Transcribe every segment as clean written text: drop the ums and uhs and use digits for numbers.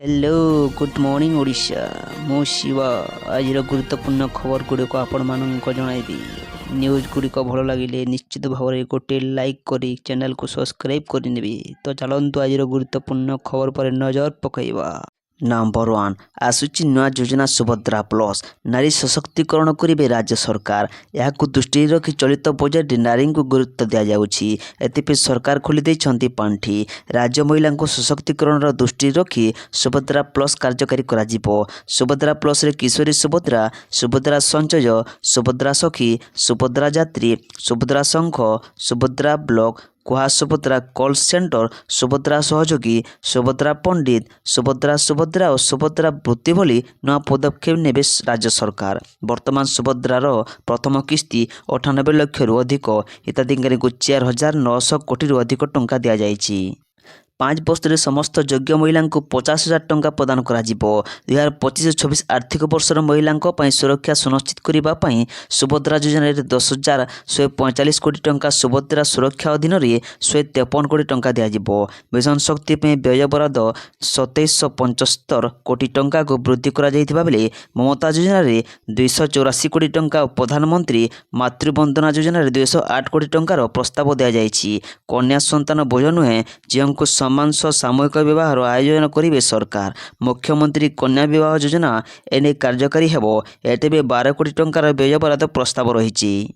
Hello good morning Odisha मु शिवा आज गुरुत्वपूर्ण खबर गुड़िक आपण मानक जनइबी न्यूज गुड़िक भल लगे निश्चित भाव में गोटे लाइक करी चैनल को सब्सक्राइब करने तो चलतु आज गुरुत्वपूर्ण खबर पर नजर पकईवा। नंबर 1 आसूची नया योजना सुभद्रा प्लस नारी सशक्तिकरण करेंगे राज्य सरकार। यह दृष्टि रखी चलित बजेट नारी को गुरुत्व दि जाऊँगी। एथि सरकार खोली पांठि राज्य महिला सशक्तिकरण दृष्टि रखी सुभद्रा प्लस कार्यकारी करा सुभद्रा प्लस रे किशोरी सुभद्रा, सुभद्रा संचय, सुभद्रा सखी, सुभद्रा यात्री, सुभद्रा संघ, सुभद्रा ब्लॉक कुहा, सुभद्रा कॉल सेंटर, सुभद्रा सहयोगी, सुभद्रा पंडित, सुभद्रा और सुभद्रा वृत्ति भली नया पदक्षेप नेबे राज्य सरकार। वर्तमान सुभद्रार प्रथम किस्ती 98 लाख रु अधिक हिताधिकारी को 4,900 कोटी अधिक टंका दि जाइछि। 5 वर्ष समस्त योग्य महिला को 50,000 टंका प्रदान करा 2025-26 आर्थिक वर्षर महिला सुरक्षा सुनिश्चित करने सुभद्रा योजन 10,145 कोटी टंका सुभद्रा सुरक्षा अधीन 153 कोटी टंका दिज्व। मिशन शक्ति व्यय बराद 2775 कोटी टंका को वृद्धि करा बेले ममता योजन 284 कोटी टंका और प्रधानमंत्री मातृवंदना योजन 208 कोटी टंकार प्रस्ताव दि जाइछि। कन्या संतान बोझ नुहे झील सम्मान सह सामूहिक विवाह आयोजन करेंगे सरकार। मुख्यमंत्री कन्या विवाह योजना एने कार्यकारी हेबो। एतेबे 12 कोटी टंकार व्यय बराद प्रस्ताव रही।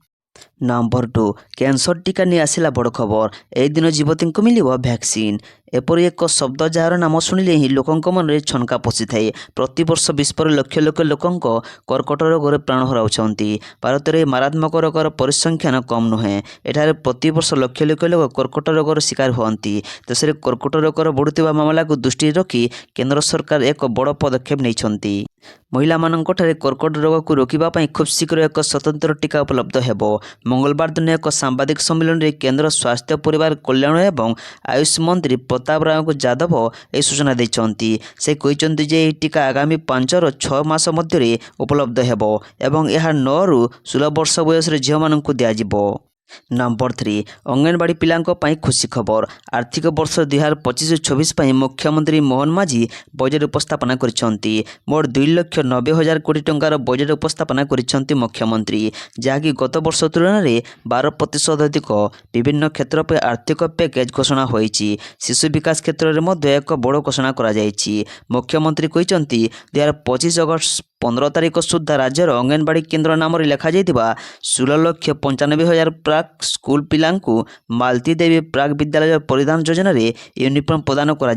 नंबर 2 कैंसर टीका नहीं आसला बड़ खबर। ए दिन युवती को मिल वैक्सीन। एपरी एक शब्द जार नाम शुणिले ही लोकों मन में छनका पशि थाए। प्रतिवर्ष विश्वर लक्ष लक्ष लोकों कर्कट रोग प्राण हराउछंती। भारत में मारात्मक रोगर परिसंख्यान कम नुहे। एठारे प्रतिवर्ष लक्ष लक्ष लोक कर्कट रोगर शिकार होती। देश में कर्कट रोगर बढ़ुवा मामला को दृष्टि रखी केंद्र सरकार एक बड़ पदक्षेप नहीं। महिला मानकठारे कर्कट रोग को रोकवा खूब शीघ्र एक स्वतंत्र टीका उपलब्ध हेबो। मंगलवार दिन एक सांबादिक सम्मेलन में केंद्र स्वास्थ्य परिवार कल्याण एवं आयुष मंत्री प्रताप राव यादव यह सूचना देते। से कहते जे टीका आगामी 5 ରୁ 6 मास मध्य उपलब्ध हेबो एवं यह 9 ରୁ 16 वर्ष बयस झील मान दिज्व। नंबर 3 अंगनवाड़ी पिलांक पाई खुशी खबर। आर्थिक वर्ष 2025-26 मुख्यमंत्री मोहन माझी बजेट उपस्थापना करिसेंती। मोट 2,90,000 कोटी टंकार बजेट उपस्थापना करिसेंती मुख्यमंत्री, जहाँकि गत वर्ष तुलन में 12% अधिक। विभिन्न क्षेत्र पर आर्थिक पैकेज घोषणा होईछि। शिशु विकास क्षेत्र में मध्य एक बड़ घोषणा करा जायछि। मुख्यमंत्री कहते 2025 अगस्त 15 तारिख सुधा राज्यर अंगनवाड़ी केन्द्र नाम लेखा 16,95,000 प्राक स्कूल पिला मालती देवी प्राक विद्यालय परिधान योजन यूनिफॉर्म प्रदान करा ए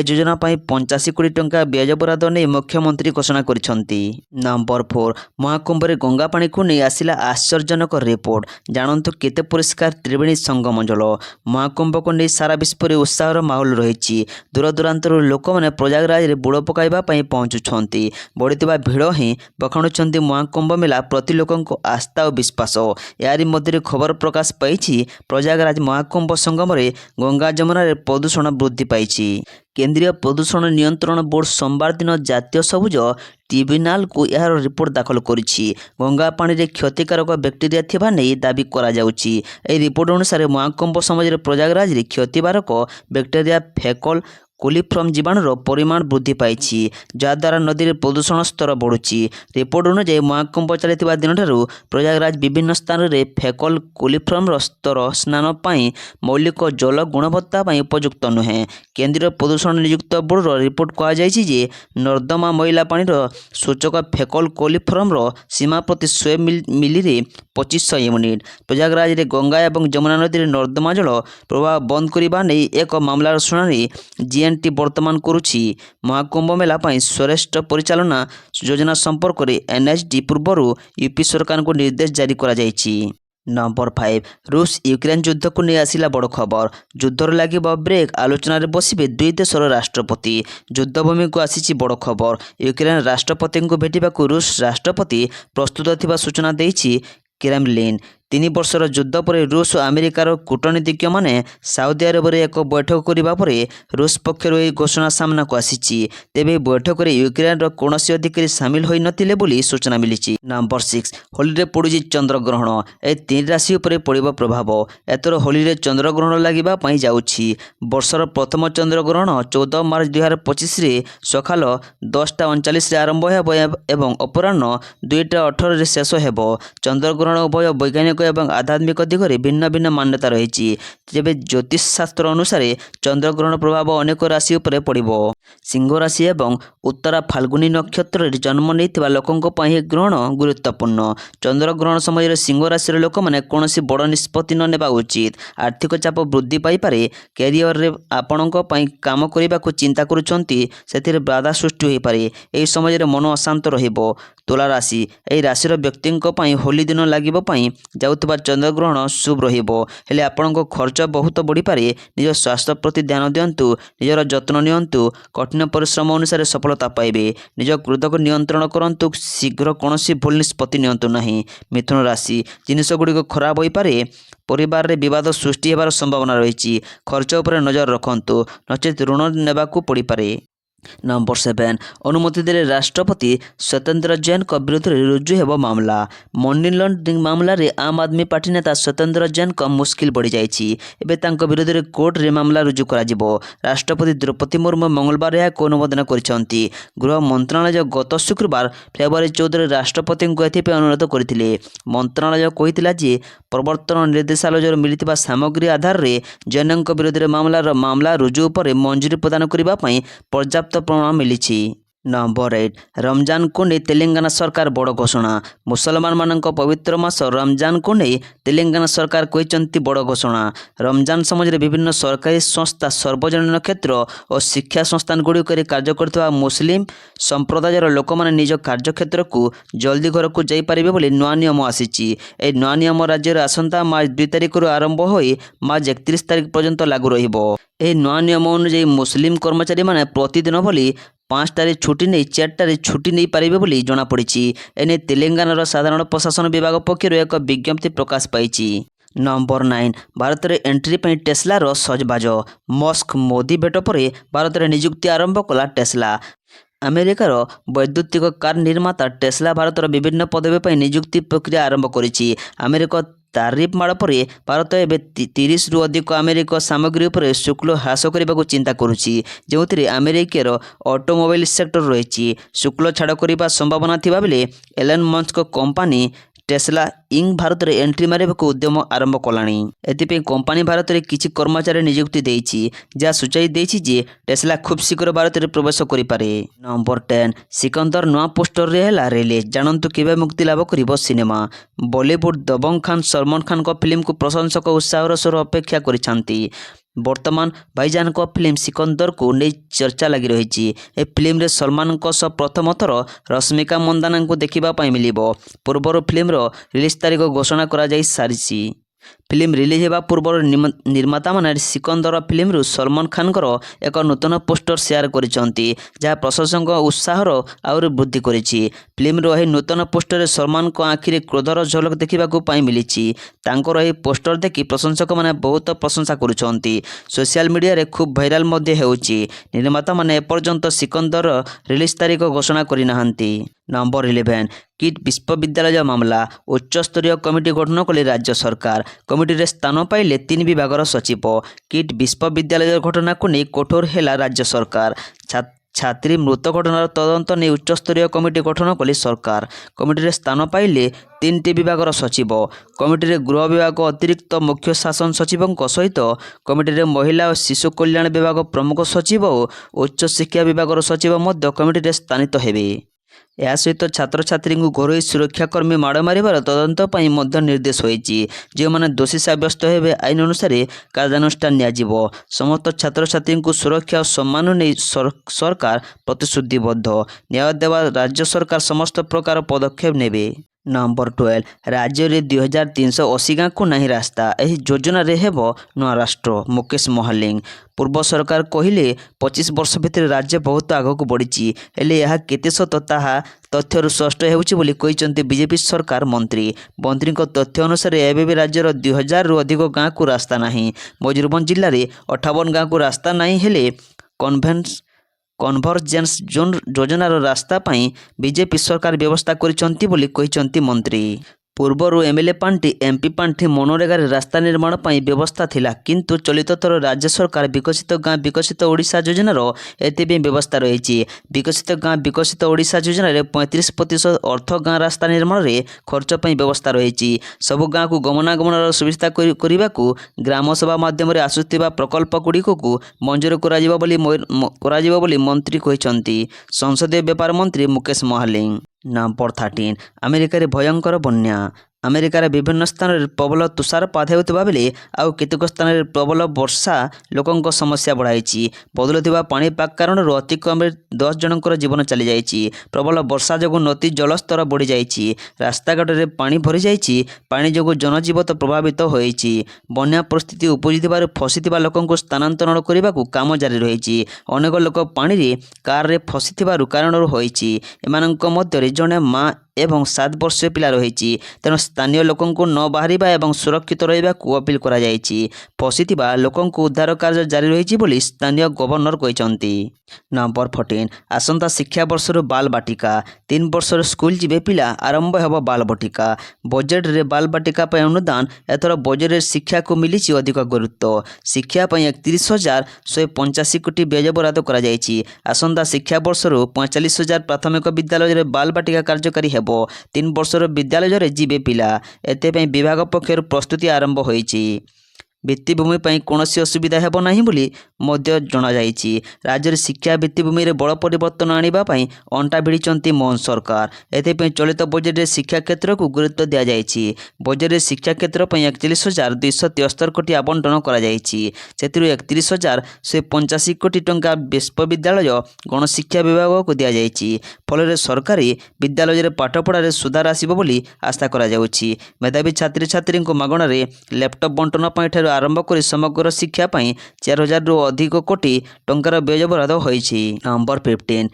योजना 85 कोटी टंका व्यय बराद नहीं मुख्यमंत्री घोषणा करिसेंती। नंबर 4 महाकुंभ रे गंगा पानी को नहीं आसिला आश्चर्यजनक रिपोर्ट। जानतु केते परिष्कार त्रिवेणी संगम जल। महाकुंभ को नहीं सारा विश्व में उत्साहर माहौल रही। दूर दूरांतर लोक मैंने प्रयागराज में बुड़ पकाइबा पहुंचुंट। बढ़ी भिड़ ही बखाणुंट महाकुंभ मेला प्रति लोकों को आस्था और विश्वास। यारी मध्य खबर प्रकाश पाई प्रयागराज महाकुंभ संगम में गंगा जमुना प्रदूषण वृद्धि पाई। केंद्रीय प्रदूषण नियंत्रण बोर्ड सोमवार दिन जातीय सबुज ट्रिब्यूनाल को यार रिपोर्ट दाखल करिछि। गंगा पानी रे क्षतिकारक बैक्टेरिया थिबा नै दाबी करा जाउछि। ए रिपोर्ट अनुसार महाकुंभ समय प्रयागराज रे क्षतिकारक बैक्टेरिया फेकल कोलिफॉर्म जीवाणुर परिमाण वृद्धि पाई, जहाद्वारा नदी में प्रदूषण स्तर बढ़ुछि। रिपोर्ट अनुसार महाकुंभ चलता दिन प्रयागराज विभिन्न स्थान में फेकल कोलिफॉर्म स्तर स्नान पाई मौलिक जल गुणवत्ता उपयुक्त नुहे। केंद्रीय प्रदूषण नियुक्त बोर्ड रिपोर्ट कहुछि नर्दमा मैला पानी सूचक फेकल कोलिफॉर्म सीमा प्रति 100 मिली 2500 यूनिट। प्रयागराज में गंगा और जमुना नदी में नर्दमा जल प्रवाह बंद करने एक मामलार शुणाणी जीएनटी वर्तमान करुछि। महाकुंभ मेला श्रेष्ठ परिचालना योजना संपर्क में एनएचडी पूर्व यूपी सरकार को निर्देश जारी करा जायछि। नंबर 5 रूस यूक्रेन युद्ध को नहीं आसिला बड़ खबर। युद्धर लगे ब्रेक आलोचन बसवे 2 देशर राष्ट्रपति। युद्धभूमि को आसी बड़ खबर। यूक्रेन राष्ट्रपति को भेटा रूस राष्ट्रपति प्रस्तुत थिबा सूचना देछि क्रेमलिन। 3 ବର୍ଷର ଯୁଦ୍ଧ ପରେ ରୁଷ ଓ ଆମେରିକାର କୂଟନୀତିଜ୍ଞମାନେ ସାଉଦି ଆରବରେ ଏକ ବୈଠକ କରିବା ପରେ ରୁଷ ପକ୍ଷରୁ ଏହି ଘୋଷଣା ସାମ୍ନାକୁ ଆସିଛି। ତେବେ ଏହି ବୈଠକରେ ୟୁକ୍ରେନ୍ର କୌଣସି ଅଧିକାରୀ ସାମିଲ ହୋଇନଥିଲେ ବୋଲି ସୂଚନା ମିଳିଛି। ନମ୍ବର 6 ହୋଲିରେ ପଡ଼ୁଛି ଚନ୍ଦ୍ରଗ୍ରହଣ। ଏହି 3 ରାଶି ଉପରେ ପଡ଼ିବ ପ୍ରଭାବ। ଏଥର ହୋଲିରେ ଚନ୍ଦ୍ରଗ୍ରହଣ ଲାଗିବା ପାଇଁ ଯାଉଛି। ବର୍ଷର ପ୍ରଥମ ଚନ୍ଦ୍ରଗ୍ରହଣ 14 ମାର୍ଚ୍ଚ 2025ରେ ସକାଳ 10:39ରେ ଆରମ୍ଭ ହେବ ଏବଂ ଅପରାହ୍ନ 2:18ରେ ଶେଷ ହେବ। ଚନ୍ଦ୍ରଗ୍ରହଣ ଉଭୟ ବୈଜ୍ଞାନିକ ଏବଂ ଆଧ୍ୟାତ୍ମିକ ଦିଗରେ ଭିନ୍ନ ଭିନ୍ନ ମାନ୍ୟତା ରହିଛି। ତେବେ ଜ୍ୟୋତିଷ ଶାସ୍ତ୍ର ଅନୁସାରେ ଚନ୍ଦ୍ରଗ୍ରହଣ ପ୍ରଭାବ ଅନେକ ରାଶି ଉପରେ ପଡ଼ିବ। ସିଂହ ରାଶି ଏବଂ ଉତ୍ତରା ଫାଲ୍ଗୁନୀ ନକ୍ଷତ୍ରରେ ଜନ୍ମ ନେଇଥିବା ଲୋକଙ୍କ ପାଇଁ ଏହି ଗ୍ରହଣ ଗୁରୁତ୍ୱପୂର୍ଣ୍ଣ। ଚନ୍ଦ୍ରଗ୍ରହଣ ସମୟରେ ସିଂହ ରାଶିର ଲୋକମାନେ କୌଣସି ବଡ଼ ନିଷ୍ପତ୍ତି ନ ନେବା ଉଚିତ। ଆର୍ଥିକ ଚାପ ବୃଦ୍ଧି ପାଇପାରେ। କ୍ୟାରିୟରରେ ଆପଣଙ୍କ ପାଇଁ କାମ କରିବାକୁ ଚିନ୍ତା କରୁଛନ୍ତି ସେଥିରେ ବାଧା ସୃଷ୍ଟି ହୋଇପାରେ। ଏହି ସମୟରେ ମନ ଅଶାନ୍ତ ରହିବ। ତୁଳା ରାଶି ଏହି ରାଶିର ବ୍ୟକ୍ତିଙ୍କ ପାଇଁ ହୋଲି ଦିନ ଲାଗିବ ପାଇଁ ଯାଉଥିବା ଚନ୍ଦ୍ରଗ୍ରହଣ ଶୁଭ ରହିବ, ହେଲେ ଆପଣଙ୍କ ଖର୍ଚ୍ଚ ବହୁତ ବଢ଼ିପାରେ। ନିଜ ସ୍ୱାସ୍ଥ୍ୟ ପ୍ରତି ଧ୍ୟାନ ଦିଅନ୍ତୁ, ନିଜର ଯତ୍ନ ନିଅନ୍ତୁ, କଠିନ ପରିଶ୍ରମ ଅନୁସାରେ ସଫଳତା ପାଇବେ। ନିଜ କ୍ରୋଧକୁ ନିୟନ୍ତ୍ରଣ କରନ୍ତୁ, ଶୀଘ୍ର କୌଣସି ଭୁଲ ନିଷ୍ପତ୍ତି ନିଅନ୍ତୁ ନାହିଁ। ମିଥୁନ ରାଶି ଜିନିଷଗୁଡ଼ିକ ଖରାପ ହୋଇପାରେ। ପରିବାରରେ ବିବାଦ ସୃଷ୍ଟି ହେବାର ସମ୍ଭାବନା ରହିଛି। ଖର୍ଚ୍ଚ ଉପରେ ନଜର ରଖନ୍ତୁ, ନଚେତ୍ ଋଣ ନେବାକୁ ପଡ଼ିପାରେ। ନମ୍ବର 7 ଅନୁମତି ଦେଲେ ରାଷ୍ଟ୍ରପତି ସତ୍ୟେନ୍ଦ୍ର ଜୈନଙ୍କ ବିରୁଦ୍ଧରେ ରୁଜୁ ହେବ ମାମଲା। ମନି ଲଣ୍ଡରିଂ ମାମଲାରେ ଆମ୍ ଆଦମୀ ପାର୍ଟି ନେତା ସତ୍ୟେନ୍ଦ୍ର ଜୈନଙ୍କ ମୁସ୍କିଲ ବଢ଼ିଯାଇଛି। ଏବେ ତାଙ୍କ ବିରୁଦ୍ଧରେ କୋର୍ଟରେ ମାମଲା ରୁଜୁ କରାଯିବ। ରାଷ୍ଟ୍ରପତି ଦ୍ରୌପଦୀ ମୁର୍ମୁ ମଙ୍ଗଳବାର ଏହାକୁ ଅନୁମୋଦନ କରିଛନ୍ତି। ଗୃହ ମନ୍ତ୍ରଣାଳୟ ଗତ ଶୁକ୍ରବାର ଫେବୃଆରୀ 14ରେ ରାଷ୍ଟ୍ରପତିଙ୍କୁ ଏଥିପାଇଁ ଅନୁରୋଧ କରିଥିଲେ। ମନ୍ତ୍ରଣାଳୟ କହିଥିଲା ଯେ ପ୍ରବର୍ତ୍ତନ ନିର୍ଦ୍ଦେଶାଳୟରୁ ମିଳିଥିବା ସାମଗ୍ରୀ ଆଧାରରେ ଜୈନଙ୍କ ବିରୁଦ୍ଧରେ ମାମଲା ରୁଜୁ ଉପରେ ମଞ୍ଜୁରୀ ପ୍ରଦାନ କରିବା ପାଇଁ ପର୍ଯ୍ୟାପ୍ତ ପ୍ରମାଣ ମିଳିଛି। ନମ୍ବର 8 ରମଜାନକୁ ନେଇ ତେଲେଙ୍ଗାନା ସରକାର ବଡ଼ ଘୋଷଣା। ମୁସଲମାନମାନଙ୍କ ପବିତ୍ର ମାସ ରମଜାନକୁ ନେଇ ତେଲେଙ୍ଗାନା ସରକାର କହିଛନ୍ତି ବଡ଼ ଘୋଷଣା। ରମଜାନ ସମୟରେ ବିଭିନ୍ନ ସରକାରୀ ସଂସ୍ଥା, ସାର୍ବଜନୀନ କ୍ଷେତ୍ର ଓ ଶିକ୍ଷା ସଂସ୍ଥାନଗୁଡ଼ିକରେ କାର୍ଯ୍ୟ କରୁଥିବା ମୁସଲିମ ସମ୍ପ୍ରଦାୟର ଲୋକମାନେ ନିଜ କାର୍ଯ୍ୟକ୍ଷେତ୍ରକୁ ଜଲ୍ଦି ଘରକୁ ଯାଇପାରିବେ ବୋଲି ନୂଆ ନିୟମ ଆସିଛି। ଏହି ନୂଆ ନିୟମ ରାଜ୍ୟରେ ଆସନ୍ତା ମାର୍ଚ୍ଚ 2 ତାରିଖରୁ ଆରମ୍ଭ ହୋଇ ମାର୍ଚ୍ଚ 31 ତାରିଖ ପର୍ଯ୍ୟନ୍ତ ଲାଗୁ ରହିବ। ଏହି ନୂଆ ନିୟମ ଅନୁଯାୟୀ ମୁସଲିମ କର୍ମଚାରୀମାନେ ପ୍ରତିଦିନ ଭଳି 5ଟାରେ ଛୁଟି ନେଇ 4ଟାରେ ଛୁଟି ନେଇପାରିବେ ବୋଲି ଜଣାପଡ଼ିଛି। ଏନେଇ ତେଲେଙ୍ଗାନାର ସାଧାରଣ ପ୍ରଶାସନ ବିଭାଗ ପକ୍ଷରୁ ଏକ ବିଜ୍ଞପ୍ତି ପ୍ରକାଶ ପାଇଛି। ନମ୍ବର 9 ଭାରତରେ ଏଣ୍ଟ୍ରି ପାଇଁ ଟେସ୍ଲାର ସଜବାଜ। ମସ୍କ ମୋଦି ଭେଟ ପରେ ଭାରତରେ ନିଯୁକ୍ତି ଆରମ୍ଭ କଲା ଟେସ୍ଲା। ଆମେରିକାର ବୈଦ୍ୟୁତିକ କାର୍ ନିର୍ମାତା ଟେସ୍ଲା ଭାରତର ବିଭିନ୍ନ ପଦବୀ ପାଇଁ ନିଯୁକ୍ତି ପ୍ରକ୍ରିୟା ଆରମ୍ଭ କରିଛି। ଆମେରିକା ତାରିଫ ମାଡ଼ ପରେ ଭାରତ ଏବେ 30ରୁ ଅଧିକ ଆମେରିକୀୟ ସାମଗ୍ରୀ ଉପରେ ଶୁଳ୍କ ହ୍ରାସ କରିବାକୁ ଚିନ୍ତା କରୁଛି, ଯେଉଁଥିରେ ଆମେରିକାର ଅଟୋମୋବାଇଲ ସେକ୍ଟର ରହିଛି। ଶୁଳ୍କ ଛାଡ଼ କରିବା ସମ୍ଭାବନା ଥିବାବେଳେ ଏଲନ୍ ମସ୍କଙ୍କ କମ୍ପାନୀ ଟେସ୍ଲା ଇଙ୍କ ଭାରତରେ ଏଣ୍ଟ୍ରି ମାରିବାକୁ ଉଦ୍ୟମ ଆରମ୍ଭ କଲାଣି। ଏଥିପାଇଁ କମ୍ପାନୀ ଭାରତରେ କିଛି କର୍ମଚାରୀ ନିଯୁକ୍ତି ଦେଇଛି, ଯାହା ସୂଚାଇ ଦେଇଛି ଯେ ଟେସ୍ଲା ଖୁବ୍ ଶୀଘ୍ର ଭାରତରେ ପ୍ରବେଶ କରିପାରେ। ନମ୍ବର 10 ସିକନ୍ଦର ନୂଆ ପୋଷ୍ଟରରେ ହେଲା ରିଲିଜ୍। ଜାଣନ୍ତୁ କେବେ ମୁକ୍ତି ଲାଭ କରିବ ସିନେମା। ବଲିଉଡ୍ ଦବଙ୍ଗ ଖାନ୍ ସଲମାନ ଖାନଙ୍କ ଫିଲ୍ମକୁ ପ୍ରଶଂସକ ଉତ୍ସାହର ସହ ଅପେକ୍ଷା କରିଛନ୍ତି। ବର୍ତ୍ତମାନ ଭାଇଜାନଙ୍କ ଫିଲ୍ମ ସିକନ୍ଦରକୁ ନେଇ ଚର୍ଚ୍ଚା ଲାଗି ରହିଛି। ଏହି ଫିଲ୍ମରେ ସଲମାନଙ୍କ ସହ ପ୍ରଥମ ଥର ରଶ୍ମିକା ମନ୍ଦାନାଙ୍କୁ ଦେଖିବା ପାଇଁ ମିଳିବ। ପୂର୍ବରୁ ଫିଲ୍ମର ରିଲିଜ୍ ତାରିଖ ଘୋଷଣା କରାଯାଇ ସାରିଛି। ଫିଲ୍ମ ରିଲିଜ୍ ହେବା ପୂର୍ବରୁ ନିର୍ମାତାମାନେ ସିକନ୍ଦର ଫିଲ୍ମରୁ ସଲମାନ ଖାନଙ୍କର ଏକ ନୂତନ ପୋଷ୍ଟର ସେୟାର କରିଛନ୍ତି, ଯାହା ପ୍ରଶଂସକଙ୍କ ଉତ୍ସାହର ଆହୁରି ବୃଦ୍ଧି କରିଛି। ଫିଲ୍ମର ଏହି ନୂତନ ପୋଷ୍ଟରରେ ସଲମାନଙ୍କ ଆଖିରେ କ୍ରୋଧର ଝଲକ ଦେଖିବାକୁ ପାଇଁ ମିଳିଛି। ତାଙ୍କର ଏହି ପୋଷ୍ଟର ଦେଖି ପ୍ରଶଂସକମାନେ ବହୁତ ପ୍ରଶଂସା କରୁଛନ୍ତି। ସୋସିଆଲ ମିଡ଼ିଆରେ ଖୁବ୍ ଭାଇରାଲ ମଧ୍ୟ ହେଉଛି। ନିର୍ମାତାମାନେ ଏପର୍ଯ୍ୟନ୍ତ ସିକନ୍ଦର ରିଲିଜ୍ ତାରିଖ ଘୋଷଣା କରିନାହାନ୍ତି। ନମ୍ବର 11 କିଟ୍ ବିଶ୍ୱବିଦ୍ୟାଳୟ ମାମଲା। ଉଚ୍ଚସ୍ତରୀୟ କମିଟି ଗଠନ କଲେ ରାଜ୍ୟ ସରକାର। କମିଟିରେ ସ୍ଥାନ ପାଇଲେ 3 ବିଭାଗର ସଚିବ। କିଟ୍ ବିଶ୍ୱବିଦ୍ୟାଳୟ ଘଟଣାକୁ ନେଇ କଠୋର ହେଲା ରାଜ୍ୟ ସରକାର। ଛାତ୍ରୀ ମୃତ ଘଟଣାର ତଦନ୍ତ ନେଇ ଉଚ୍ଚସ୍ତରୀୟ କମିଟି ଗଠନ କଲେ ସରକାର। କମିଟିରେ ସ୍ଥାନ ପାଇଲେ 3ଟି ବିଭାଗର ସଚିବ। କମିଟିରେ ଗୃହ ବିଭାଗ ଅତିରିକ୍ତ ମୁଖ୍ୟ ଶାସନ ସଚିବଙ୍କ ସହିତ କମିଟିରେ ମହିଳା ଓ ଶିଶୁ କଲ୍ୟାଣ ବିଭାଗ ପ୍ରମୁଖ ସଚିବ ଓ ଉଚ୍ଚ ଶିକ୍ଷା ବିଭାଗର ସଚିବ ମଧ୍ୟ କମିଟିରେ ସ୍ଥାନିତ ହେବେ। ଏହା ସହିତ ଛାତ୍ରଛାତ୍ରୀଙ୍କୁ ଘରୋଇ ସୁରକ୍ଷାକର୍ମୀ ମାଡ଼ ମାରିବାର ତଦନ୍ତ ପାଇଁ ମଧ୍ୟ ନିର୍ଦ୍ଦେଶ ହୋଇଛି। ଯେଉଁମାନେ ଦୋଷୀ ସାବ୍ୟସ୍ତ ହେବେ ଆଇନ ଅନୁସାରେ କାର୍ଯ୍ୟାନୁଷ୍ଠାନ ନିଆଯିବ। ସମସ୍ତ ଛାତ୍ରଛାତ୍ରୀଙ୍କୁ ସୁରକ୍ଷା ଓ ସମ୍ମାନ ନେଇ ସରକାର ପ୍ରତିଶ୍ରୁତିବଦ୍ଧ। ନ୍ୟାୟ ଦେବା ରାଜ୍ୟ ସରକାର ସମସ୍ତ ପ୍ରକାର ପଦକ୍ଷେପ ନେବେ। नंबर 12 राज्य में 2380 गाँव को नहीं रास्ता यही योजना रे हेब नुआ राष्ट्र मुकेश महालिंग पूर्व सरकार कहले 25 वर्ष भितर राज्य बहुत आगक बढ़ी हेले यह केते सत ताहा तथ्यरू स्पष्ट होती बीजेपी सरकार मंत्री तथ्य अनुसार एवं भी राज्यर 2000 रु अधिक गाँव को रास्ता नहीं मयूरभंज जिले में 58 गाँव को रास्ता नहीं हेले कन्भर्जेन्स जोन योजनार रास्ता पाई बीजेपी सरकार व्यवस्था करिसंती बोली कहिसंती मंत्री पूर्वर एमएलए पांठी एमपी पांठी मनरेगा रास्ता निर्माण पर व्यवस्था थिला किंतु चलित थर राज्य सरकार विकसित गाँ विकसित ओडिशा योजनार एथि व्यवस्था रही विकसित गाँ विकसित ओडिशा योजन 35% अर्थ गाँ रास्ता निर्माण में खर्च पर व्यवस्था रही सबु गाँ को गमनागमन सुविधा करने को ग्राम सभा माध्यम आसुवा प्रकल्प गुड़िक मंजूर कर मंत्री कहते संसदीय व्यापार मंत्री मुकेश महालिंग। नंबर 13 अमेरिकार भयंकर बन्या अमेरिकार विभिन्न स्थान में प्रबल तुषारपात होता बेले आउ केतेक स्थान में प्रबल वर्षा लोकों समस्या बढ़ाई बदलुवा पाणीपाग कारण अति कम 10 जनकर जीवन चली जाइए प्रबल वर्षा जो नदी जलस्तर बढ़ी जाइए रास्ताघाट में पानी भरी जाइए पानी जो जनजीवन प्रभावित होती बन्या परिस्थिति उपजी फसी लोकों स्थानांतरण करने को काम जारी रही अनेक लोक पानी कार फसी कारण होती जड़े माँ एवं 7 वर्षीय पिला रही तेणु स्थानीय लोकों को न बाहर एवं सुरक्षित रहा अपील कर फसी लोकों उद्धार कार्य जारी रही स्थानीय गवर्नर कहते। नंबर 14 आसंता शिक्षा वर्ष बाल बाटिका 3 वर्ष स्कूल जीवे पिला आरंभ होब बाल बाटिका बजेट रे बाल बाटिका अनुदान एथर बजेट शिक्षा को मिली अधिक गुरुत्व शिक्षा 31,185 कोटी व्यय बराद कर आसंता शिक्षा वर्ष 45,000 प्राथमिक विद्यालय बाल बाटिका कार्यकारी हेब 3 वर्ष विद्यालय जीवे पिला एते विभाग पक्षर प्रस्तुति आरंभ होईची भित्तिभूमि कौन असुविधा हेब नहीं बोली जनाई राज्य में शिक्षा भित्तिभूमि में बड़ परिवर्तन आने अंटा भिड़ी मोहन सरकार एथि चलित बजेट में शिक्षा क्षेत्र को गुरुत्व दि जाएगी बजेट में शिक्षा क्षेत्र 41,273 कोटी आवंटन कर 31,185 कोटी टंका विश्वविद्यालय गणशिक्षा विभाग को दि जाएगी फल सरकारी विद्यालय पाठपढ़ा सुधार आसब बोली आशा कर मेधावी छात्र छात्री मागणार लैपटॉप बंटन ठार आरंभ कर समग्र शिक्षा 4,000 रु अधिक कोटी टंकार व्यय बराद होईछि। नंबर 15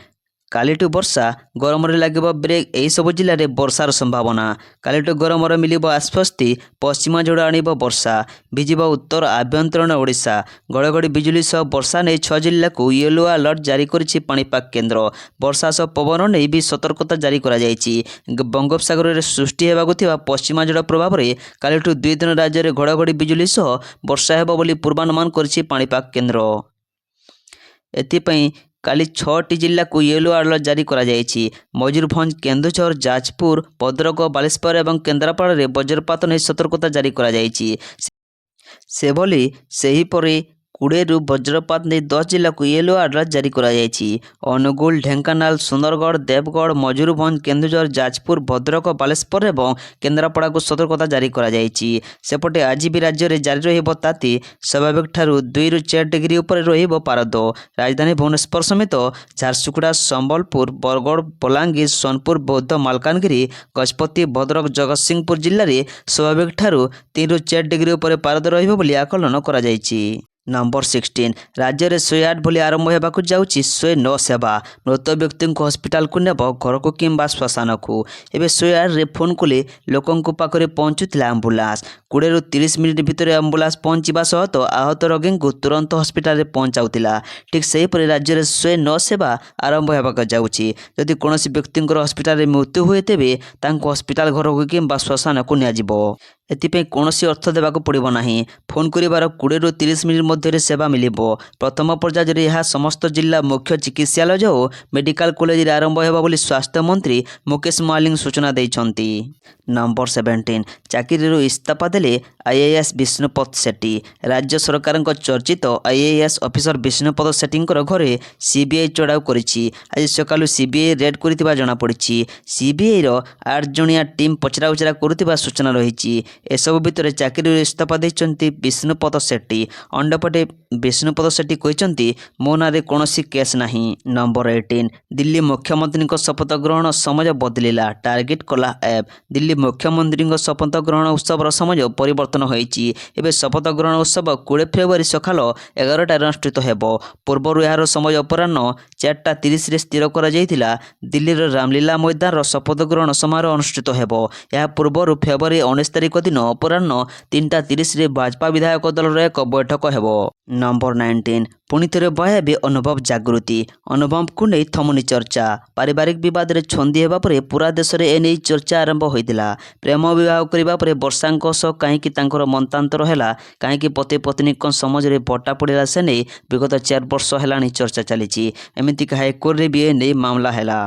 कालीटू वर्षा गरम लगे ब्रेक यही सब जिले में वर्षार संभावना कालीटू गरम मिल आश्वस्ति पश्चिमा झड़ आणब वर्षा भिजिब उत्तर आभ्यंतरण ओडिशा घड़घड़ी बिजुली सह वर्षा नहीं 6 जिला को येलो अलर्ट जारी करिछि पाणीपाग केन्द्र वर्षा सह पवन नहीं भी सतर्कता जारी करा जाइछि बंगोपसागर में सृष्टि होगा पश्चिमा झड़ प्रभाव में कालीटू 2 दिन राज्य में घड़घड़ी बिजुली सह वर्षा हेब बोली पूर्वानुमान करिछि पाणीपाग केन्द्र एथिपई काली 6टी जिला को येलो अलर्ट जारी करा जाइछि मयूरभंज केन्दुझर जाजपुर भद्रक बालेश्वर और केन्द्रापड़ा में वज्रपात नहीं सतर्कता जारी करा जाइछि सेभली सेहीपरि 20 रु वज्रपात नहीं 10 जिला को येलो अलर्ट जारी करा जाइछि अनुगुल ढेंकानाल सुंदरगढ़ देवगढ़ मयूरभंज केन्दुझर जाजपुर भद्रक बालेश्वर और केन्द्रापड़ा को सतर्कता जारी करा जाइछि सेपटे आज भी राज्य में जारी रहिब ताती स्वाभाविक ठारू 2 रु 4 डिग्री उपर रहिब पारद राजधानी भुवनेश्वर समेत झारसुगुड़ा संबलपुर बरगढ़ बलांगीर सोनपुर बौद्ध मालकानगिरी गजपति भद्रक जगतसिंहपुर जिले में स्वाभाविक ठारू 3 रु 4 डिग्री उपर पारद रहिब बोली आकलन करा जाइछि। नंबर 16 राज्य में 108 भली आरंभ होगा जाऊँगी 109 सेवा मृत व्यक्ति को हस्पिटाल को नेब घर को किंबा श्मशान को एवं 108 रे फोन कले लोकों पाखे पहुँचुला आंबुलांस 20 रु 30 मिनिट भितर आंबुलांस पहुँचा सह तो आहत रोगी को तुरंत हस्पिटाल पहुँचाऊला ठीक सेहीपरि राज्य में 109 सेवा आरंभ होगा जाऊँगी जदि कौन व्यक्ति हस्पिटाल मृत्यु हुए तेबे हस्पिटाल घर को किंबा श्मशान को नियाजिबो एथिपई कौन अर्थ देवाक पड़ो ना फोन कर 20 रु 30 मिनिट मध्य सेवा मिल प्रथम पर्यायर यह समस्त जिला मुख्य चिकित्सालय और मेडिकल कॉलेज आरंभ होगा स्वास्थ्य मंत्री मुकेश महालिंग सूचना देइछंती। नंबर 17 चाकरी इस्तीफा देले आईएएस विष्णुपद सेट्टी राज्य सरकार चर्चित आईएएस ऑफिसर विष्णुपद सेट्टी घरे सीबीआई चढ़ाऊ करिछि आज सकालू सीबीआई रेड करिथिबा जଣା पड़िछि सीबीआई रो 8 जणिया टीम पचरा उचरा करुथिबा सूचना रहिछि ଏସବୁ ଭିତରେ ଚାକିରିରୁ ଇସ୍ତଫା ଦେଇଛନ୍ତି ବିଷ୍ଣୁପଦ ସେଟ୍ଟି। ଅନ୍ୟପଟେ ବିଷ୍ଣୁପଦ ସେଟ୍ଟି କହିଛନ୍ତି ମୋ ନାଁରେ କୌଣସି କେସ୍ ନାହିଁ। ନମ୍ବର 18 ଦିଲ୍ଲୀ ମୁଖ୍ୟମନ୍ତ୍ରୀଙ୍କ ଶପଥ ଗ୍ରହଣ ସମୟ ବଦଳିଲା, ଟାର୍ଗେଟ୍ କଲା ଆପ୍। ଦିଲ୍ଲୀ ମୁଖ୍ୟମନ୍ତ୍ରୀଙ୍କ ଶପଥ ଗ୍ରହଣ ଉତ୍ସବର ସମୟ ପରିବର୍ତ୍ତନ ହୋଇଛି। ଏବେ ଶପଥ ଗ୍ରହଣ ଉତ୍ସବ 20 ଫେବୃଆରୀ ସକାଳ 11ଟାରେ ଅନୁଷ୍ଠିତ ହେବ। ପୂର୍ବରୁ ଏହାର ସମୟ ଅପରାହ୍ନ 4:30ରେ ସ୍ଥିର କରାଯାଇଥିଲା। ଦିଲ୍ଲୀର ରାମଲୀଳା ମଇଦାନର ଶପଥ ଗ୍ରହଣ ସମାରୋହ ଅନୁଷ୍ଠିତ ହେବ। ଏହା ପୂର୍ବରୁ ଫେବୃଆରୀ 19 ତାରିଖ ଦିନ ଅପରାହ୍ନ 3:30ରେ ଭାଜପା ବିଧାୟକ ଦଳର ଏକ ବୈଠକ ହେବ। ନମ୍ବର 19 ପୁଣି ଥରେ ବହାଇବେ ଅନୁଭବ ଜାଗୃତି। ଅନୁଭବଙ୍କୁ ନେଇ ଥମୁନି ଚର୍ଚ୍ଚା। ପାରିବାରିକ ବିବାଦରେ ଛନ୍ଦି ହେବା ପରେ ପୁରା ଦେଶରେ ଏନେଇ ଚର୍ଚ୍ଚା ଆରମ୍ଭ ହୋଇଥିଲା। ପ୍ରେମ ବିବାହ କରିବା ପରେ ବର୍ଷାଙ୍କ ସହ କାହିଁକି ତାଙ୍କର ମତାନ୍ତର ହେଲା, କାହିଁକି ପତି ପତ୍ନୀଙ୍କ ସମାଜରେ ବଟା ପଡ଼ିଲା, ସେ ନେଇ ବିଗତ 4 ବର୍ଷ ହେଲାଣି ଚର୍ଚ୍ଚା ଚାଲିଛି। ଏମିତିକି ହାଇକୋର୍ଟରେ ବି ଏ ନେଇ ମାମଲା ହେଲା।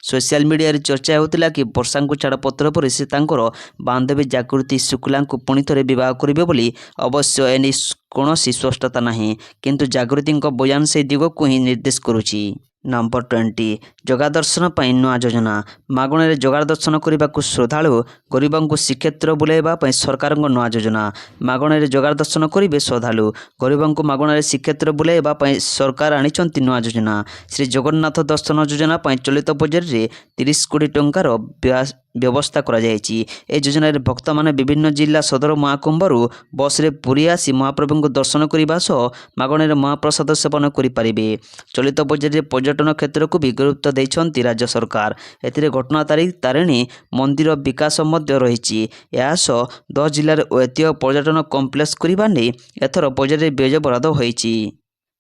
ସୋସିଆଲ ମିଡ଼ିଆରେ ଚର୍ଚ୍ଚା ହେଉଥିଲା କି ବର୍ଷାଙ୍କୁ ଛାଡ଼ପତ୍ର ପରେ ସେ ତାଙ୍କର ବାନ୍ଧବୀ ଜାଗୃତି ଶୁକ୍ଲାଙ୍କୁ ପୁଣି ଥରେ ବିବାହ କରିବେ ବୋଲି। ଅବଶ୍ୟ ଏନେଇ କୌଣସି ସ୍ପଷ୍ଟତା ନାହିଁ, କିନ୍ତୁ ଜାଗୃତିଙ୍କ ବୟାନ ସେହି ଦିଗକୁ ହିଁ ନିର୍ଦ୍ଦେଶ କରୁଛି। ନମ୍ବର 20 ଜଗା ଦର୍ଶନ ପାଇଁ ନୂଆ ଯୋଜନା। ମାଗଣାରେ ଜଗା ଦର୍ଶନ କରିବାକୁ ଶ୍ରଦ୍ଧାଳୁ, ଗରିବଙ୍କୁ ଶ୍ରୀକ୍ଷେତ୍ର ବୁଲାଇବା ପାଇଁ ସରକାରଙ୍କ ନୂଆ ଯୋଜନା। ମାଗଣାରେ ଜଗା ଦର୍ଶନ କରିବେ ଶ୍ରଦ୍ଧାଳୁ, ଗରିବଙ୍କୁ ମାଗଣାରେ ଶ୍ରୀକ୍ଷେତ୍ର ବୁଲାଇବା ପାଇଁ ସରକାର ଆଣିଛନ୍ତି ନୂଆ ଯୋଜନା। ଶ୍ରୀ ଜଗନ୍ନାଥ ଦର୍ଶନ ଯୋଜନା ପାଇଁ ଚଳିତ ବଜେଟ୍ରେ 30 କୋଟି ଟଙ୍କାର ବ୍ୟବସ୍ଥା କରାଯାଇଛି। ଏହି ଯୋଜନାରେ ଭକ୍ତମାନେ ବିଭିନ୍ନ ଜିଲ୍ଲା ସଦର ମହାକୁମ୍ଭରୁ ବସ୍ରେ ପୁରୀ ଆସି ମହାପ୍ରଭୁଙ୍କୁ ଦର୍ଶନ କରିବା ସହ ମାଗଣାରେ ମହାପ୍ରସାଦ ସେବନ କରିପାରିବେ। ଚଳିତ ବଜେଟ୍ରେ ପର୍ଯ୍ୟଟନ କ୍ଷେତ୍ରକୁ ବି ଗୁରୁତ୍ୱ ଦେଇଛନ୍ତି ରାଜ୍ୟ ସରକାର। ଏଥିରେ ଘଟଗାଁ ତାରିଣୀ ମନ୍ଦିର ବିକାଶ ମଧ୍ୟ ରହିଛି। ଏହା ସହ 10 ଜିଲ୍ଲାରେ ଐତିହ୍ୟ ପର୍ଯ୍ୟଟନ କମ୍ପ୍ଲେକ୍ସ କରିବା ନେଇ ଏଥର ବଜେଟ୍ରେ ବ୍ୟୟ ବରାଦ ହୋଇଛି।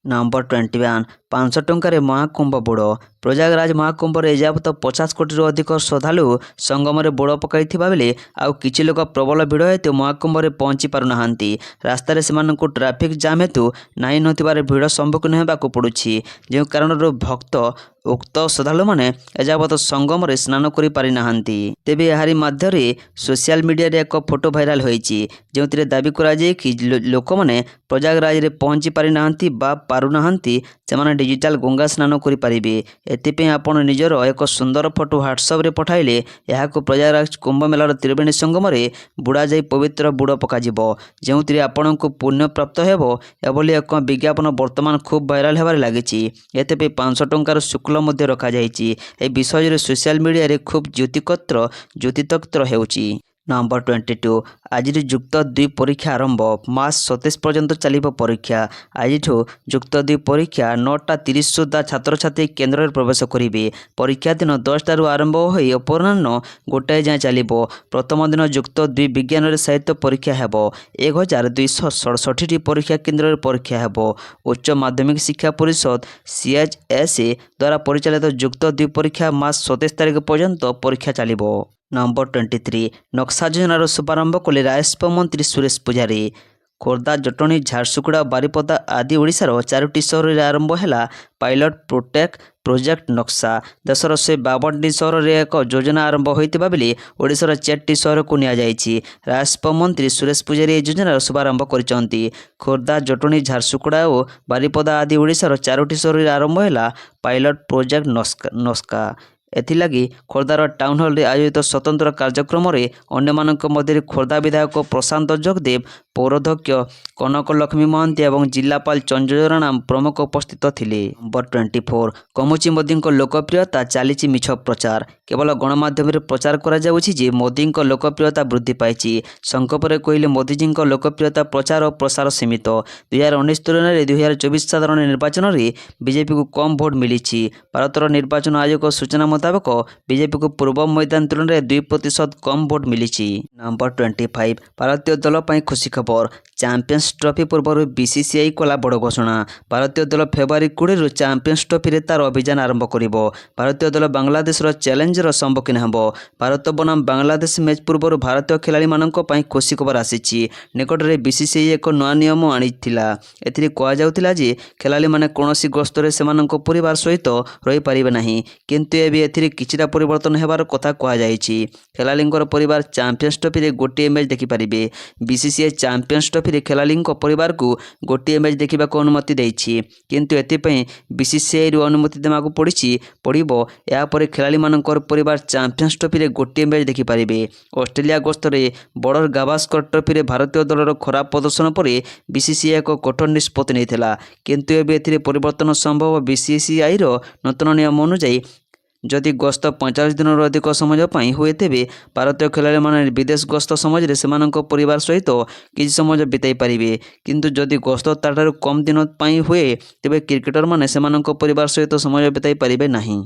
ନମ୍ବର 21 500 ଟଙ୍କାରେ ମହାକୁମ୍ଭ ବୁଡ଼। ପ୍ରୟାଗରାଜ ମହାକୁମ୍ଭରେ ଏଯାବତ 50 କୋଟିରୁ ଅଧିକ ଶ୍ରଦ୍ଧାଳୁ ସଙ୍ଗମରେ ବୁଡ଼ ପକାଇଥିବା ବେଳେ ଆଉ କିଛି ଲୋକ ପ୍ରବଳ ଭିଡ଼ ହେତୁ ମହାକୁମ୍ଭରେ ପହଞ୍ଚି ପାରୁନାହାନ୍ତି। ରାସ୍ତାରେ ସେମାନଙ୍କୁ ଟ୍ରାଫିକ୍ ଜାମ୍ ହେତୁ ନାହିଁ ନଥିବାରେ ଭିଡ଼ ସମ୍ମୁଖୀନ ହେବାକୁ ପଡ଼ୁଛି। ଯେଉଁ କାରଣରୁ ଉକ୍ତ ଶ୍ରଦ୍ଧାଳୁମାନେ ଏଯାବତ ସଙ୍ଗମରେ ସ୍ନାନ କରିପାରିନାହାନ୍ତି। ତେବେ ଏହାରି ମଧ୍ୟରେ ସୋସିଆଲ ମିଡ଼ିଆରେ ଏକ ଫଟୋ ଭାଇରାଲ ହୋଇଛି, ଯେଉଁଥିରେ ଦାବି କରାଯାଏ କି ଲୋକମାନେ ପ୍ରୟାଗରାଜରେ ପହଞ୍ଚି ପାରିନାହାନ୍ତି ବା ପାରୁନାହାନ୍ତି, ସେମାନେ ଡିଜିଟାଲ ଗଙ୍ଗା ସ୍ନାନ କରିପାରିବେ। ଏଥିପାଇଁ ଆପଣ ନିଜର ଏକ ସୁନ୍ଦର ଫଟୋ ହ୍ୱାଟ୍ସଆପ୍ରେ ପଠାଇଲେ ଏହାକୁ ପ୍ରୟାଗରାଜ କୁମ୍ଭମେଳାର ତ୍ରିବେଣୀ ସଙ୍ଗମରେ ବୁଡ଼ାଯାଇ ପବିତ୍ର ବୁଡ଼ ପକାଯିବ, ଯେଉଁଥିରେ ଆପଣଙ୍କୁ ପୁଣ୍ୟ ପ୍ରାପ୍ତ ହେବ। ଏଭଳି ଏକ ବିଜ୍ଞାପନ ବର୍ତ୍ତମାନ ଖୁବ୍ ଭାଇରାଲ ହେବାରେ ଲାଗିଛି। ଏଥିପାଇଁ 500 ଟଙ୍କାର ଶୁଳ୍କ ମଧ୍ୟ ରଖାଯାଇଛି। ଏହି ବିଷୟରେ ସୋସିଆଲ ମିଡ଼ିଆରେ ଖୁବ୍ ଯୁକ୍ତିତର୍କ ହେଉଛି। ନମ୍ବର 22 ଆଜିରୁ ଯୁକ୍ତ 2 ପରୀକ୍ଷା ଆରମ୍ଭ। ମାର୍ଚ୍ଚ 27 ପର୍ଯ୍ୟନ୍ତ ଚାଲିବ ପରୀକ୍ଷା। ଆଜିଠୁ ଯୁକ୍ତ 2 ପରୀକ୍ଷା 9:30 ସୁଦ୍ଧା ଛାତ୍ରଛାତ୍ରୀ କେନ୍ଦ୍ରରେ ପ୍ରବେଶ କରିବେ। ପରୀକ୍ଷା ଦିନ 10ଟାରୁ ଆରମ୍ଭ ହୋଇ ଅପରାହ୍ନ 1ଟାଏ ଯାଏଁ ଚାଲିବ। ପ୍ରଥମ ଦିନ ଯୁକ୍ତ 2 ବିଜ୍ଞାନରେ ସାହିତ୍ୟ ପରୀକ୍ଷା ହେବ। 1267ଟି ପରୀକ୍ଷା କେନ୍ଦ୍ରରେ ପରୀକ୍ଷା ହେବ। ଉଚ୍ଚ ମାଧ୍ୟମିକ ଶିକ୍ଷା ପରିଷଦ CHSE ଦ୍ୱାରା ପରିଚାଳିତ ଯୁକ୍ତ 2 ପରୀକ୍ଷା ମାର୍ଚ୍ଚ 27 ତାରିଖ ପର୍ଯ୍ୟନ୍ତ ପରୀକ୍ଷା ଚାଲିବ। ନମ୍ବର 23 ନକ୍ସା ଯୋଜନାର ଶୁଭାରମ୍ଭ କଲେ ରାଜସ୍ୱ ମନ୍ତ୍ରୀ ସୁରେଶ ପୂଜାରୀ। ଖୋର୍ଦ୍ଧା, ଜଟଣୀ, ଝାରସୁଗୁଡ଼ା, ବାରିପଦା ଆଦି ଓଡ଼ିଶାର 4ଟି ସହରରେ ଆରମ୍ଭ ହେଲା ପାଇଲଟ ପ୍ରୋଜେକ୍ଟ ନକ୍ସା। ଦେଶର 152ଟି ସହରରେ ଏକ ଯୋଜନା ଆରମ୍ଭ ହୋଇଥିବା ବେଳେ ଓଡ଼ିଶାର 4ଟି ସହରକୁ ନିଆଯାଇଛି। ରାଜସ୍ୱ ମନ୍ତ୍ରୀ ସୁରେଶ ପୂଜାରୀ ଏହି ଯୋଜନାର ଶୁଭାରମ୍ଭ କରିଛନ୍ତି। ଖୋର୍ଦ୍ଧା, ଜଟଣୀ, ଝାରସୁଗୁଡ଼ା ଓ ବାରିପଦା ଆଦି ଓଡ଼ିଶାର 4ଟି ସହରରେ ଆରମ୍ଭ ହେଲା ପାଇଲଟ ପ୍ରୋଜେକ୍ଟ ନକ୍ସା। ଏଥିଲାଗି ଖୋର୍ଦ୍ଧାର ଟାଉନ୍ ହଲରେ ଆୟୋଜିତ ସ୍ୱତନ୍ତ୍ର କାର୍ଯ୍ୟକ୍ରମରେ ଅନ୍ୟମାନଙ୍କ ମଧ୍ୟରେ ଖୋର୍ଦ୍ଧା ବିଧାୟକ ପ୍ରଶାନ୍ତ ଜଗଦେବ, ପୌରାଧ୍ୟକ୍ଷ କନକ ଲକ୍ଷ୍ମୀ ମହାନ୍ତି ଏବଂ ଜିଲ୍ଲାପାଳ ଚଞ୍ଜୟ ରାଣା ପ୍ରମୁଖ ଉପସ୍ଥିତ ଥିଲେ। ନମ୍ବର 24 କମୁଛି ମୋଦିଙ୍କ ଲୋକପ୍ରିୟତା, ଚାଲିଛି ମିଛ ପ୍ରଚାର। କେବଳ ଗଣମାଧ୍ୟମରେ ପ୍ରଚାର କରାଯାଉଛି ଯେ ମୋଦିଙ୍କ ଲୋକପ୍ରିୟତା ବୃଦ୍ଧି ପାଇଛି। ସଂକ୍ଷେପରେ କହିଲେ ମୋଦିଜୀଙ୍କ ଲୋକପ୍ରିୟତା ପ୍ରଚାର ଓ ପ୍ରସାର ସୀମିତ। 2019 ତୁଳନାରେ 2024 ସାଧାରଣ ନିର୍ବାଚନରେ ବିଜେପିକୁ କମ୍ ଭୋଟ ମିଳିଛି। ଭାରତର ନିର୍ବାଚନ ଆୟୋଗ ସୂଚନା ମୁତାବକ ବିଜେପିକୁ ପୂର୍ବ ମଇଦାନ ତୁଳନାରେ 2% କମ୍ ଭୋଟ ମିଳିଛି। ନମ୍ବର 25 ଭାରତୀୟ ଦଳ ପାଇଁ ଖୁସି ଖବର। ଚାମ୍ପିୟନ୍ସ ଟ୍ରଫି ପୂର୍ବରୁ BCCI କଲା ବଡ଼ ଘୋଷଣା। ଭାରତୀୟ ଦଳ ଫେବୃଆରୀ 20ରୁ ଚାମ୍ପିୟନ୍ସ ଟ୍ରଫିରେ ତା'ର ଅଭିଯାନ ଆରମ୍ଭ କରିବ। ଭାରତୀୟ ଦଳ ବାଂଲାଦେଶର ଚ୍ୟାଲେଞ୍ଜର ସମ୍ମୁଖୀନ ହେବ। ଭାରତ ବନାମ ବାଂଲାଦେଶ ମ୍ୟାଚ୍ ପୂର୍ବରୁ ଭାରତୀୟ ଖେଳାଳିମାନଙ୍କ ପାଇଁ ଖୁସି ଖବର ଆସିଛି। ନିକଟରେ BCCI ଏକ ନୂଆ ନିୟମ ଆଣିଥିଲା। ଏଥିରେ କୁହାଯାଉଥିଲା ଯେ ଖେଳାଳିମାନେ କୌଣସି ଗସ୍ତରେ ସେମାନଙ୍କ ପରିବାର ସହିତ ରହିପାରିବେ ନାହିଁ, କିନ୍ତୁ ଏବେ ଏଥିରେ କିଛିଟା ପରିବର୍ତ୍ତନ ହେବାର କଥା କୁହାଯାଇଛି। ଖେଳାଳିଙ୍କର ପରିବାର ଚାମ୍ପିୟନ୍ସ ଟ୍ରଫିରେ ଗୋଟିଏ ମ୍ୟାଚ୍ ଦେଖିପାରିବେ। ବିସିସିଆଇ ଚାମ୍ପିୟନ୍ସ ଟ୍ରଫିରେ ଖେଳାଳିଙ୍କ ପରିବାରକୁ ଗୋଟିଏ ମ୍ୟାଚ୍ ଦେଖିବାକୁ ଅନୁମତି ଦେଇଛି, କିନ୍ତୁ ଏଥିପାଇଁ ବିସିସିଆଇରୁ ଅନୁମତି ଦେବାକୁ ପଡ଼ିବ। ଏହାପରେ ଖେଳାଳିମାନଙ୍କର ପରିବାର ଚାମ୍ପିୟନ୍ସ ଟ୍ରଫିରେ ଗୋଟିଏ ମ୍ୟାଚ୍ ଦେଖିପାରିବେ। ଅଷ୍ଟ୍ରେଲିଆ ଗସ୍ତରେ ବର୍ଡର ଗାଭାସ୍କର ଟ୍ରଫିରେ ଭାରତୀୟ ଦଳର ଖରାପ ପ୍ରଦର୍ଶନ ପରେ ବିସିସିଆଇ ଏକ କଠୋର ନିଷ୍ପତ୍ତି ନେଇଥିଲା, କିନ୍ତୁ ଏବେ ଏଥିରେ ପରିବର୍ତ୍ତନ ସମ୍ଭବ। ବିସିସିଆଇର ନୂତନ ନିୟମ ଅନୁଯାୟୀ ଯଦି ଗସ୍ତ 45 ଦିନରୁ ଅଧିକ ସମୟ ପାଇଁ ହୁଏ, ତେବେ ଭାରତୀୟ ଖେଳାଳିମାନେ ବିଦେଶ ଗସ୍ତ ସମୟରେ ସେମାନଙ୍କ ପରିବାର ସହିତ କିଛି ସମୟ ବିତାଇ ପାରିବେ, କିନ୍ତୁ ଯଦି ଗସ୍ତ ତାଠାରୁ କମ୍ ଦିନ ପାଇଁ ହୁଏ, ତେବେ କ୍ରିକେଟରମାନେ ସେମାନଙ୍କ ପରିବାର ସହିତ ସମୟ ବିତାଇ ପାରିବେ ନାହିଁ।